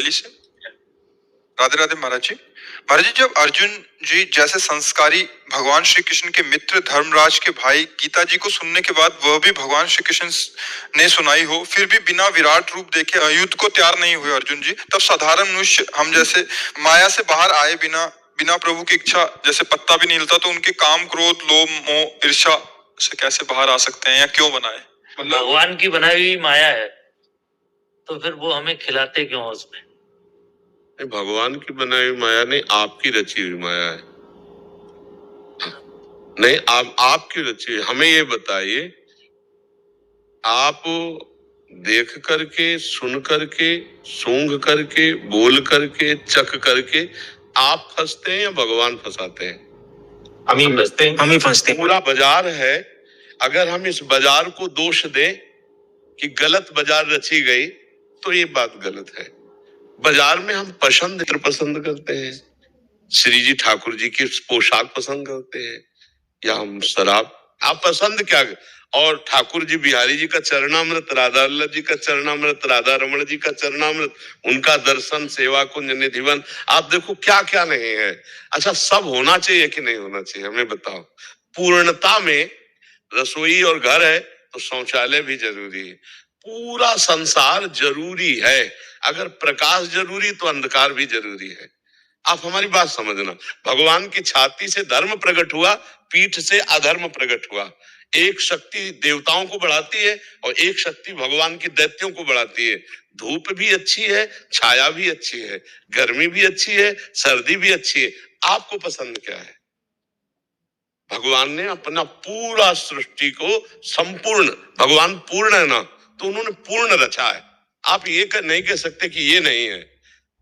दिल्ली से। राधे राधे महाराज जी। महाराज जी, जब अर्जुन जी जैसे संस्कारी भगवान श्री कृष्ण के मित्र धर्मराज के भाई गीता जी को सुनने के बाद वह भी भगवान श्री कृष्ण ने सुनाई हो, फिर भी बिना विराट रूप देखे युद्ध को तैयार नहीं हुए अर्जुन जी, तब साधारण मनुष्य हम जैसे माया से बाहर आए बिना बिना प्रभु की इच्छा जैसे पत्ता भी नहीं हिलता, तो उनके काम क्रोध लोभ मोह ईर्ष्या से कैसे बाहर आ सकते हैं या क्यों बनाए? भगवान की बनाई हुई माया है, तो फिर वो हमें खिलाते क्यों उसमें? भगवान की बनाई हुई माया नहीं, आपकी रची हुई माया है। नहीं, आपकी रची हुई। हमें ये बताइए, आप देख करके, सुन करके, सूंघ करके, बोल करके, चख करके आप फंसते हैं या भगवान फंसाते हैं? हम ही फंसते हैं। पूरा बाजार है, अगर हम इस बाजार को दोष दें कि गलत बाजार रची गई, तो ये बात गलत है। बाजार में हम पसंद करते हैं, श्री जी ठाकुर जी की पोशाक पसंद करते हैं, या हम शराब, आप पसंद क्या? और ठाकुर जी बिहारी जी का चरणामृत, राधा वल्लभ जी का चरणामृत, राधा रमण जी का चरणामृत, उनका दर्शन, सेवा कुंज, निधिवन, आप देखो क्या क्या नहीं है। अच्छा, सब होना चाहिए कि नहीं होना चाहिए, हमें बताओ। पूर्णता में रसोई और घर है तो शौचालय भी जरूरी है, पूरा संसार जरूरी है। अगर प्रकाश जरूरी तो अंधकार भी जरूरी है। आप हमारी बात समझना, भगवान की छाती से धर्म प्रकट हुआ, पीठ से अधर्म प्रकट हुआ। एक शक्ति देवताओं को बढ़ाती है और एक शक्ति भगवान की दैत्यों को बढ़ाती है। धूप भी अच्छी है, छाया भी अच्छी है, गर्मी भी अच्छी है, सर्दी भी अच्छी है। आपको पसंद क्या है? भगवान ने अपना पूरा सृष्टि को संपूर्ण, भगवान पूर्ण है ना, तो उन्होंने पूर्ण रचा है। आप ये नहीं कह सकते कि ये नहीं है।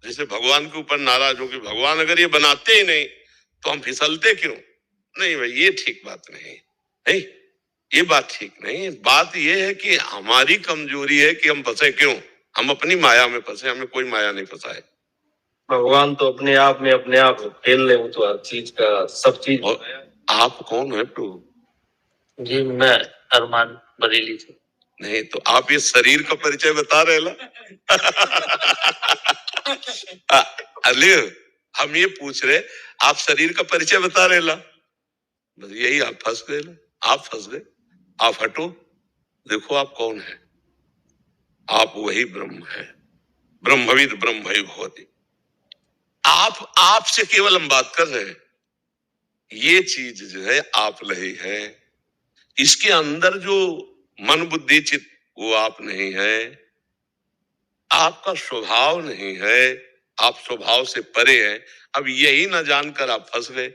जैसे भगवान के ऊपर नाराज हो कि भगवान अगर ये बनाते ही नहीं तो हम फिसलते क्यों? नहीं भाई, ये ठीक बात नहीं, ये बात ठीक नहीं। बात ये है कि हमारी कमजोरी है कि हम फंसे क्यों, हम अपनी माया में फंसे, हमें कोई माया नहीं फंसाए। भगवान तो अपने आप में अपने आप खेल रहे हो, तो हर चीज का सब चीज। आप कौन है प्रभु? जी मैं अरमान बरेली से। नहीं तो आप ये शरीर का परिचय बता रहे ना। अलियो, हम ये पूछ रहे, आप शरीर का परिचय बता रहे ला, बस यही आप फंस गए ना, आप फंस गए। आप हटो, देखो आप कौन है। आप वही ब्रह्म है, ब्रह्मविद ब्रह्मैव भवति। आपसे केवल हम बात कर रहे हैं। ये चीज जो है आप लही है, इसके अंदर जो मन बुद्धि चित्त, वो आप नहीं है, आपका स्वभाव नहीं है, आप स्वभाव से परे हैं। अब यही ना जानकर आप फंस गए।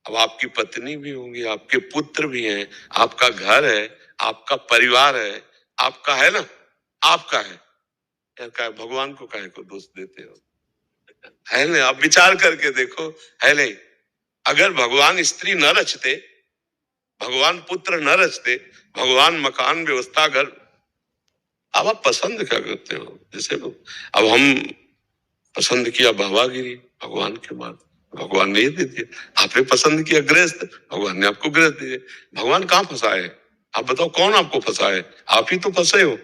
अब आपकी पत्नी भी होंगी, आपके पुत्र भी हैं, आपका घर है, आपका परिवार है, आपका है ना, आपका है यार। का भगवान को काहे को दोष देते हो? है ना, आप विचार करके देखो, है नहीं? अगर भगवान स्त्री न रचते, भगवान पुत्र न रचते, भगवान मकान व्यवस्था घर, अब आप पसंद क्या करते हो? जैसे अब हम पसंद किया भावागिरी, भगवान के बाद भगवान ने ये दे दिया। आपने पसंद किया गृहस्थ, भगवान ने आपको गृहस्थ दिया। भगवान कहाँ फंसाए? आप बताओ कौन आपको फंसाए? आप ही तो फंसे हो,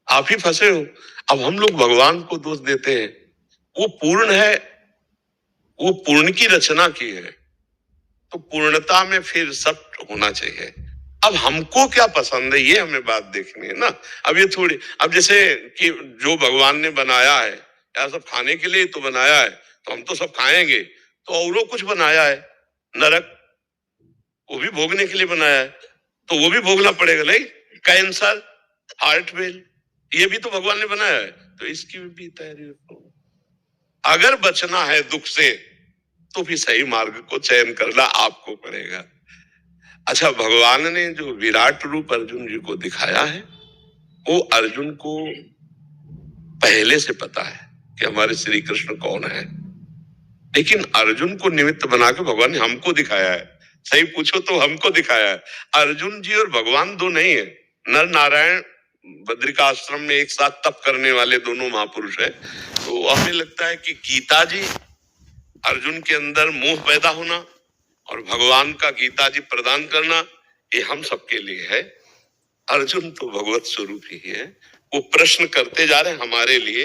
आप ही फंसे हो। अब हम लोग भगवान को दोष देते हैं। वो पूर्ण है, वो पूर्ण की रचना की है, तो पूर्णता में फिर सब होना चाहिए। अब हमको क्या पसंद है, ये हमें बात देखनी है ना। अब ये थोड़ी, अब जैसे कि जो भगवान ने बनाया है यार, सब खाने के लिए तो बनाया है, तो हम तो सब खाएंगे, तो औरों कुछ बनाया है, नरक, वो भी भोगने के लिए बनाया है, तो वो भी भोगना पड़ेगा। नहीं, कैंसर, हार्ट फेल, ये भी तो भगवान ने बनाया है, तो इसकी भी तैयारी रखो। अगर बचना है दुख से, तो भी सही मार्ग को चयन करना आपको पड़ेगा। अच्छा, भगवान ने जो विराट रूप अर्जुन जी को दिखाया है, वो अर्जुन को पहले से पता है कि हमारे श्री कृष्ण कौन है, लेकिन अर्जुन को निमित्त बना के भगवान ने हमको दिखाया है। सही पूछो तो हमको दिखाया है। अर्जुन जी और भगवान दो नहीं है, नर नारायण बद्रिका आश्रम में एक साथ तप करने वाले दोनों महापुरुष है। तो हमें लगता है कि गीता जी, अर्जुन के अंदर मोह पैदा होना और भगवान का गीता जी प्रदान करना, ये हम सबके लिए है। अर्जुन तो भगवत स्वरूप ही है, वो प्रश्न करते जा रहे हैं हमारे लिए।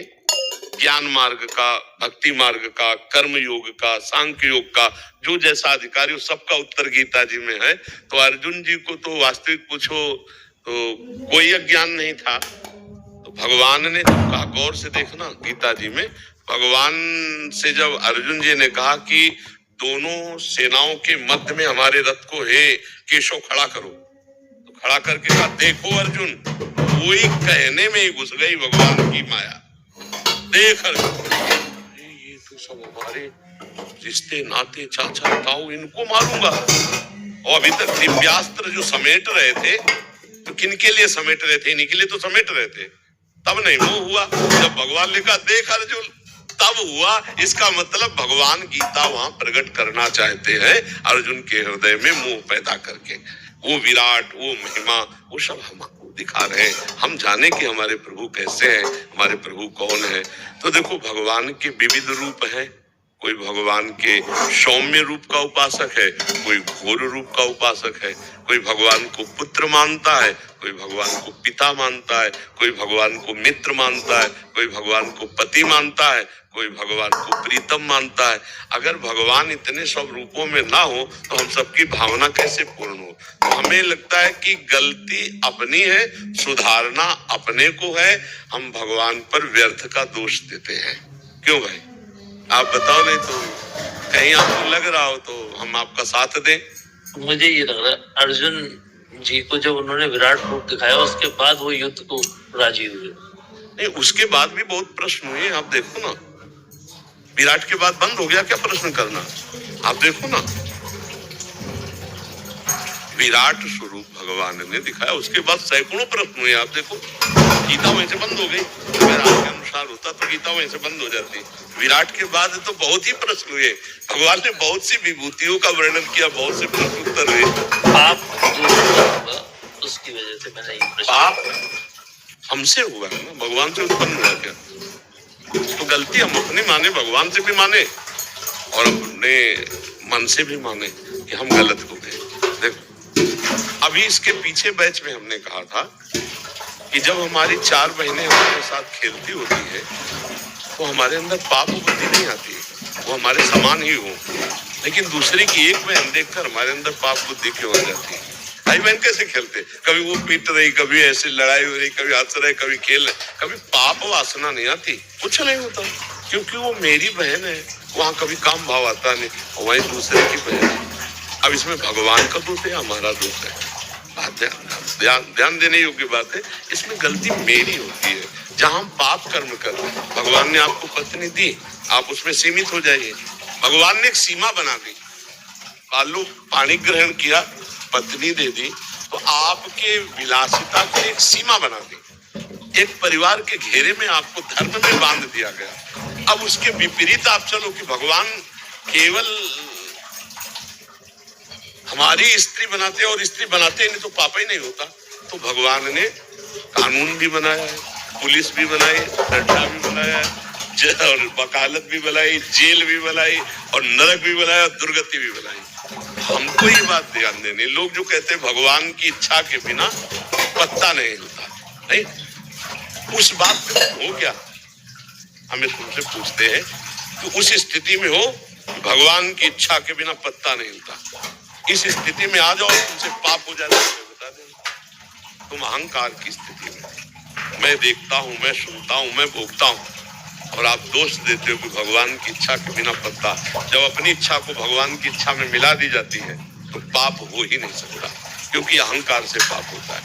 ज्ञान मार्ग का, भक्ति मार्ग का, कर्म योग का, सांख्य योग का, जो जैसा अधिकारी हो सबका उत्तर गीता जी में है। तो अर्जुन जी को तो वास्तविक पूछो तो कोई अज्ञान नहीं था। तो भगवान ने जब कहा, गौर से देखना गीता जी में, भगवान से जब अर्जुन जी ने कहा कि दोनों सेनाओं के मध्य में हमारे रथ को हे केशव खड़ा करो, तो खड़ा करके कहा, देखो अर्जुन, वही कहने में ही घुस गई भगवान की माया। देख अर्जुन, ये तो सब हमारे रिश्ते नाते चाचा ताऊ, इनको मारूंगा। और अभी तक दिव्यास्त्र जो समेट रहे थे, तो किनके लिए समेट रहे थे? इन्हीं के लिए तो समेट रहे थे। तब नहीं मोह हुआ, जब भगवान ने कहा देख अर्जुन, तब हुआ। इसका मतलब भगवान गीता वहां प्रकट करना चाहते हैं अर्जुन के हृदय में मोह पैदा करके। वो विराट, वो महिमा, वो सब हमको दिखा रहे हैं। हम जाने कि हमारे प्रभु कैसे हैं, हमारे प्रभु कौन है। तो देखो, भगवान के विविध रूप हैं। कोई भगवान के सौम्य रूप का उपासक है, कोई घोर रूप का उपासक है, कोई भगवान को पुत्र मानता है, कोई भगवान को पिता मानता है, कोई भगवान को मित्र मानता है, कोई भगवान को पति मानता है, कोई भगवान को प्रीतम मानता है। अगर भगवान इतने सब रूपों में ना हो तो हम सबकी भावना कैसे पूर्ण हो? तो हमें लगता है कि गलती अपनी है, सुधारना अपने को है। हम भगवान पर व्यर्थ का दोष देते हैं। क्यों भाई, आप बताओ, नहीं तो कहीं आपको लग रहा हो तो हम आपका साथ दें। मुझे ये लग रहा है अर्जुन जी को जब उन्होंने विराट रूप दिखाया उसके बाद वो युद्ध को राजी हुए। नहीं, उसके बाद भी बहुत प्रश्न हुए। आप देखो ना, विराट के बाद बंद हो गया क्या प्रश्न करना? आप देखो ना, विराट स्वरूप भगवान ने दिखाया, उसके बाद सैकड़ों प्रश्न हुए। आप देखो, गीता वहीं से बंद हो गई। अगर आपके अनुसार होता तो गीता वहीं से बंद हो जाती। विराट के बाद तो बहुत ही प्रश्न हुए। भगवान ने बहुत सी विभूतियों का वर्णन किया, बहुत से प्रश्न उत्तर हुए। पाप जो हुआ उसकी वजह से मैंने ये प्रश्न, पाप हमसे हुआ है ना, भगवान से उत्पन्न हुआ क्या? तो गलती हम अपनी माने, भगवान से भी माने और अपने मन से भी माने कि हम गलत हो गए। देखो, अभी इसके पीछे बैच में हमने कहा था कि जब हमारी 4 बहनें हमारे साथ खेलती होती है तो हमारे अंदर पाप बुद्धि नहीं आती, वो हमारे समान ही हो। लेकिन दूसरे की एक बहन देखकर हमारे अंदर पाप बुद्धि क्यों आ जाती है? भाई बहन कैसे खेलते, कभी वो पीट रही, कभी ऐसे लड़ाई हो रही, कभी हंस रहे, कभी खेल रहे, कभी पाप वासना नहीं आती? कुछ नहीं होता, क्योंकि वो मेरी बहन है। वहां कभी काम भाव आता नहीं, वही दूसरे की बहन है। अब इसमें भगवान का दोष है, हमारा दोष है? ध्यान देने योग्य बात है। इसमें गलती मेरी होती है। जहां हम पाप कर्म कर, भगवान ने आपको पत्नी दी, आप उसमें सीमित हो जाइए। भगवान ने एक सीमा बना दी। मान लो पानी ग्रहण किया, पत्नी दे दी, तो आपके विलासिता की एक सीमा बना दी। एक परिवार के घेरे में आपको धर्म में बांध दिया गया। अब उसके विपरीत आप चलो कि भगवान केवल हमारी स्त्री बनाते और स्त्री बनाते नहीं तो पाप ही नहीं होता। तो भगवान ने कानून भी बनाया है, पुलिस भी बनाई, डंडा भी बनाया है, और वकालत भी बनाई, जेल भी बनाई, और नरक भी बनाया, दुर्गति भी बनाई। हमको ये बात ध्यान देनी, लोग जो कहते हैं भगवान की इच्छा के बिना पत्ता नहीं हिलता, नहीं, उस बात पे हो क्या? हमें तुमसे पूछते हैं कि उस स्थिति में हो भगवान की इच्छा के बिना पत्ता नहीं हिलता, इस स्थिति में आ जाओ, तुमसे पाप हो जाए, बता दें। तुम अहंकार की स्थिति में, मैं देखता हूं, मैं सुनता हूं, मैं भोगता हूं, और आप दोष देते हो कि भगवान की इच्छा के बिना पत्ता। जब अपनी इच्छा को भगवान की इच्छा में मिला दी जाती है तो पाप हो ही नहीं सकता, क्योंकि अहंकार से पाप होता है।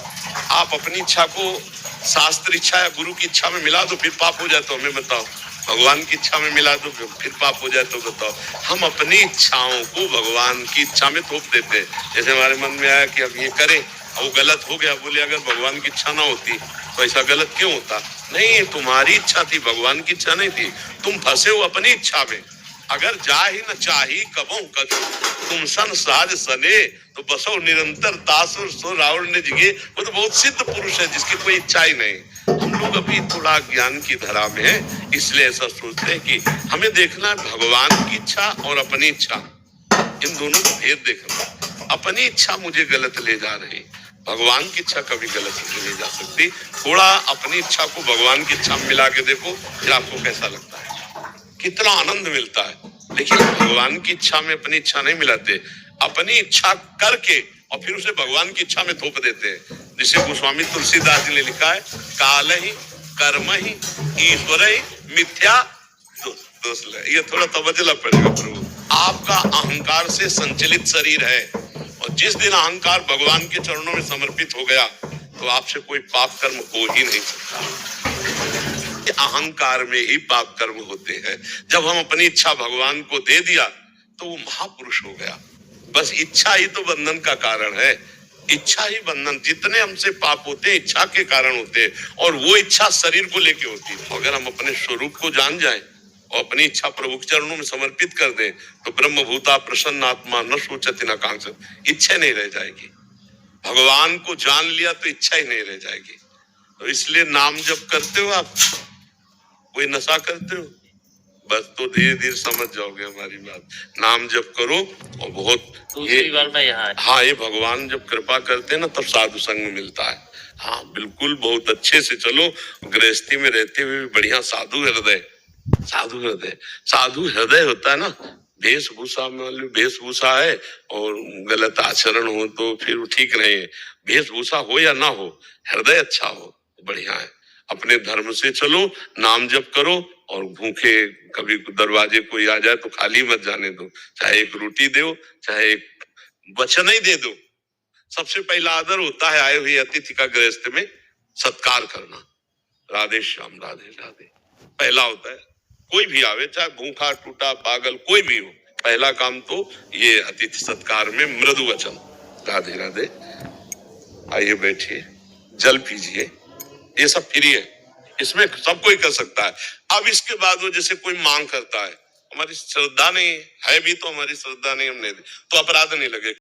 आप अपनी इच्छा को शास्त्र इच्छा या गुरु की इच्छा में मिला दो, फिर पाप हो जाए तो हमें बताओ। भगवान की इच्छा में मिला दो, फिर पाप हो जाए तो बताओ। हम अपनी इच्छाओं को भगवान की इच्छा में थोप देते हैं। जैसे हमारे मन में आया कि अब ये करें, वो गलत हो गया, बोले अगर भगवान की इच्छा ना होती तो ऐसा गलत क्यों होता? नहीं, तुम्हारी इच्छा थी, भगवान की इच्छा नहीं थी। तुम फंसे हो अपनी इच्छा में। अगर जा ही न चाही कबहू कछु, तुम सन साज सने तो बसो निरंतर दासुर सो रावण ने जिगे। वो तो बहुत सिद्ध पुरुष है जिसकी कोई इच्छा ही नहीं। हम लोग अभी थोड़ा ज्ञान की धारा में है, इसलिए ऐसा सोचते हैं कि हमें देखना है भगवान की इच्छा और अपनी इच्छा, इन दोनों को भेद देखना। अपनी इच्छा मुझे गलत ले जा रही, भगवान की इच्छा कभी गलत समझी नहीं जा सकती। थोड़ा अपनी इच्छा को भगवान की इच्छा में मिला के देखो, फिर आपको कैसा लगता है, कितना आनंद मिलता है। लेकिन भगवान की इच्छा में अपनी इच्छा नहीं मिलाते, अपनी इच्छा करके और फिर उसे भगवान की इच्छा में थोप देते हैं। जिसे गोस्वामी तुलसीदास जी ने लिखा है, काल ही कर्म ही ईश्वर ही मिथ्या दोष ले। ये थोड़ा तवज्जो पड़ेगा प्रभु। आपका अहंकार से संचलित शरीर है, और जिस दिन अहंकार भगवान के चरणों में समर्पित हो गया तो आपसे कोई पाप कर्म हो ही नहीं सकता। अहंकार में ही पाप कर्म होते हैं। जब हम अपनी इच्छा भगवान को दे दिया तो वो महापुरुष हो गया। बस इच्छा ही तो बंधन का कारण है। इच्छा ही बंधन, जितने हमसे पाप होते हैं इच्छा के कारण होते हैं, और वो इच्छा शरीर को लेके होती है। अगर हम अपने स्वरूप को जान जाएं और अपनी इच्छा प्रभु के चरणों में समर्पित कर दें तो ब्रह्म भूता प्रसन्न आत्मा न सोचति न कांक्षति, इच्छा नहीं रह जाएगी। भगवान को जान लिया तो इच्छा ही नहीं रह जाएगी। तो इसलिए नाम जप करते हो आप, कोई नशा करते हो, बस तो धीरे धीरे समझ जाओगे हमारी बात। नाम जप करो और बहुत दूसरी बार मैं यहाँ आया। हाँ, ये भगवान जब कृपा करते हैं ना तब साधु संग मिलता है। हाँ बिल्कुल, बहुत अच्छे से चलो। गृहस्थी में रहते हुए भी बढ़िया साधु हृदय, साधु हृदय, साधु हृदय होता है ना। वेशभूषा में वेशभूषा है और गलत आचरण हो तो फिर वो ठीक नहीं है। वेशभूषा हो या ना हो, हृदय अच्छा हो, बढ़िया है। अपने धर्म से चलो, नाम जप करो, और भूखे कभी दरवाजे कोई आ जाए तो खाली मत जाने दो। चाहे एक रोटी दो, चाहे एक वचन ही दे दो। सबसे पहला आदर होता है आए हुए अतिथि का गृहस्थ में सत्कार करना। राधे श्याम, राधे राधे पहला होता है। कोई भी आवे, चाहे भूखा टूटा पागल कोई भी हो, पहला काम तो ये अतिथि सत्कार में मृदु वचन। राधे राधे, आइए बैठिए, जल पीजिए, ये सब फ्री है, इसमें सब कोई कर सकता है। अब इसके बाद वो जैसे कोई मांग करता है, हमारी श्रद्धा नहीं है भी तो हमारी श्रद्धा नहीं, हमने तो अपराध नहीं लगे।